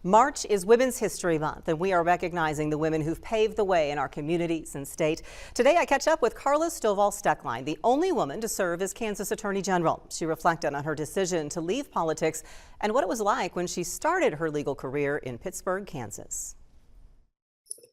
March is Women's History Month, and we are recognizing the women who've paved the way in our communities and state. Today, I catch up with Carla Stovall Stec, the only woman to serve as Kansas Attorney General. She reflected on her decision to leave politics and what it was like when she started her legal career in Pittsburgh, Kansas.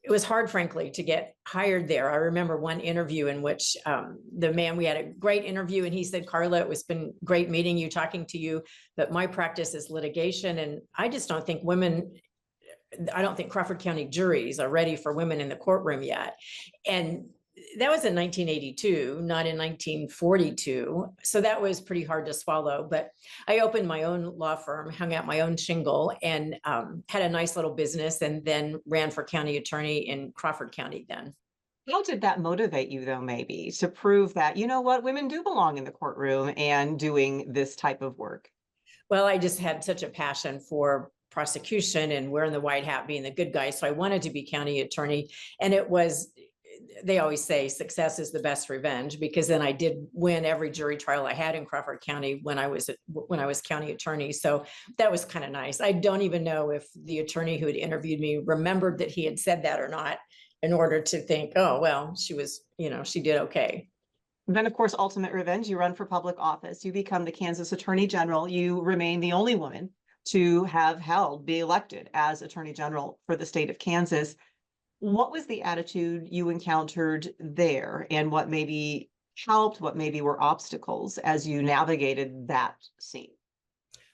It was hard, frankly, to get hired there. I remember one interview in which we had a great interview, and he said, "Carla, it's been great meeting you, talking to you, but my practice is litigation, and I just don't think I don't think Crawford County juries are ready for women in the courtroom yet." And that was in 1982, not in 1942. So that was pretty hard to swallow. But I opened my own law firm, hung out my own shingle, and had a nice little business, and then ran for county attorney in Crawford County then. How did that motivate you, though, maybe to prove that, you know what, women do belong in the courtroom and doing this type of work? Well, I just had such a passion for prosecution and wearing the white hat, being the good guy. So I wanted to be county attorney. And they always say success is the best revenge, because then I did win every jury trial I had in Crawford County when I was county attorney. So that was kind of nice. I don't even know if the attorney who had interviewed me remembered that he had said that or not, in order to think, oh, well, she did okay. Then, of course, ultimate revenge, you run for public office. You become the Kansas Attorney General. You remain the only woman to be elected as Attorney General for the state of Kansas. What was the attitude you encountered there, and what maybe helped, what maybe were obstacles as you navigated that scene?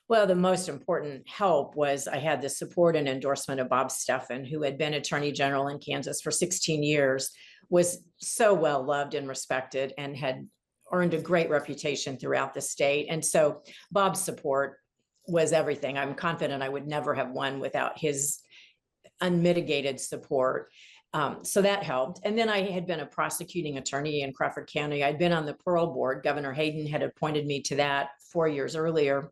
Well, the most important help was I had the support and endorsement of Bob Steffen, who had been Attorney General in Kansas for 16 years, was so well loved and respected, and had earned a great reputation throughout the state. And so Bob's support was everything. I'm confident I would never have won without his unmitigated support. So that helped. And then I had been a prosecuting attorney in Crawford County. I'd been on the parole board. Governor Hayden had appointed me to that 4 years earlier.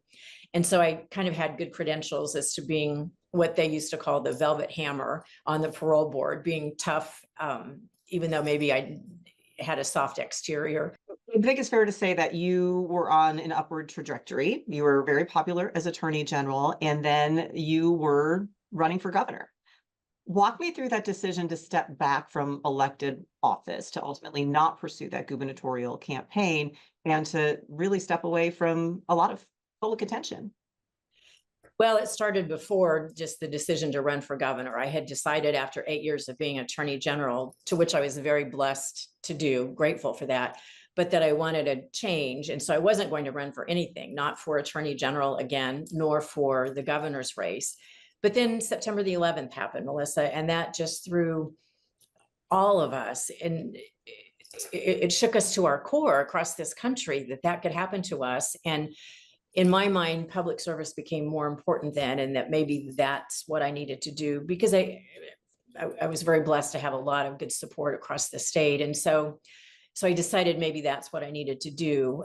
And so I kind of had good credentials as to being what they used to call the velvet hammer on the parole board, being tough, even though maybe I had a soft exterior. I think it's fair to say that you were on an upward trajectory. You were very popular as Attorney General, and then you were running for governor. Walk me through that decision to step back from elected office, to ultimately not pursue that gubernatorial campaign, and to really step away from a lot of public attention. Well, it started before just the decision to run for governor. I had decided after 8 years of being Attorney General, to which I was very blessed to do, grateful for that, but that I wanted a change. And so I wasn't going to run for anything, not for Attorney General again, nor for the governor's race. But then September the 11th happened, Melissa, and that just threw all of us, and it shook us to our core across this country that could happen to us. And in my mind, public service became more important then, and that maybe that's what I needed to do, because I was very blessed to have a lot of good support across the state. And so I decided maybe that's what I needed to do.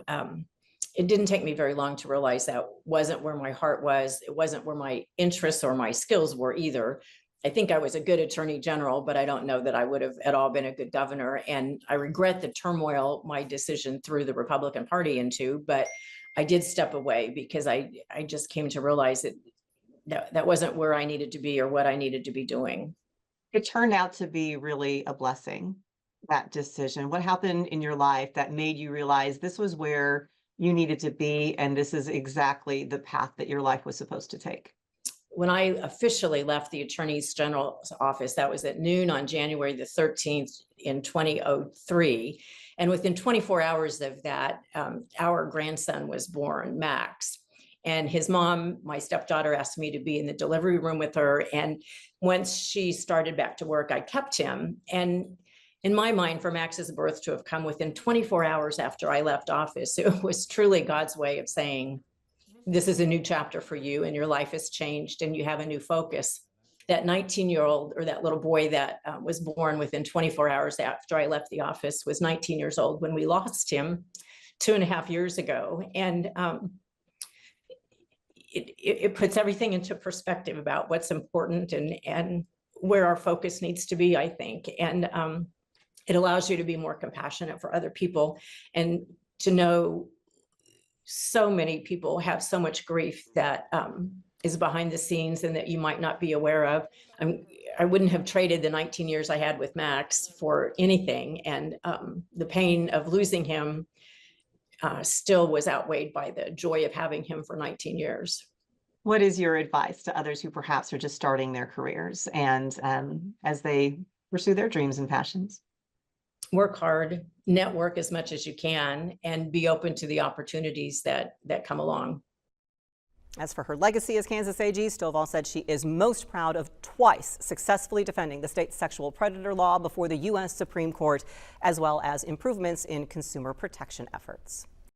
It didn't take me very long to realize that wasn't where my heart was. It wasn't where my interests or my skills were either. I think I was a good Attorney General, but I don't know that I would have at all been a good governor. And I regret the turmoil my decision threw the Republican Party into, but I did step away because I just came to realize that wasn't where I needed to be or what I needed to be doing. It turned out to be really a blessing, that decision. What happened in your life that made you realize this was where you needed to be, and this is exactly the path that your life was supposed to take? When I officially left the Attorney General's office, that was at noon on January the 13th in 2003. And within 24 hours of that, our grandson was born, Max. And his mom, my stepdaughter, asked me to be in the delivery room with her. And once she started back to work, I kept him. And in my mind, for Max's birth to have come within 24 hours after I left office, it was truly God's way of saying, this is a new chapter for you, and your life has changed, and you have a new focus. That 19-year-old, or that little boy that was born within 24 hours after I left the office, was 19 years old when we lost him 2.5 years ago. And it puts everything into perspective about what's important and where our focus needs to be, I think. And it allows you to be more compassionate for other people, and to know so many people have so much grief that is behind the scenes and that you might not be aware of. I wouldn't have traded the 19 years I had with Max for anything. And the pain of losing him still was outweighed by the joy of having him for 19 years. What is your advice to others who perhaps are just starting their careers and as they pursue their dreams and passions? Work hard, network as much as you can, and be open to the opportunities that come along. As for her legacy as Kansas AG, Stovall said she is most proud of twice successfully defending the state's sexual predator law before the U.S. Supreme Court, as well as improvements in consumer protection efforts.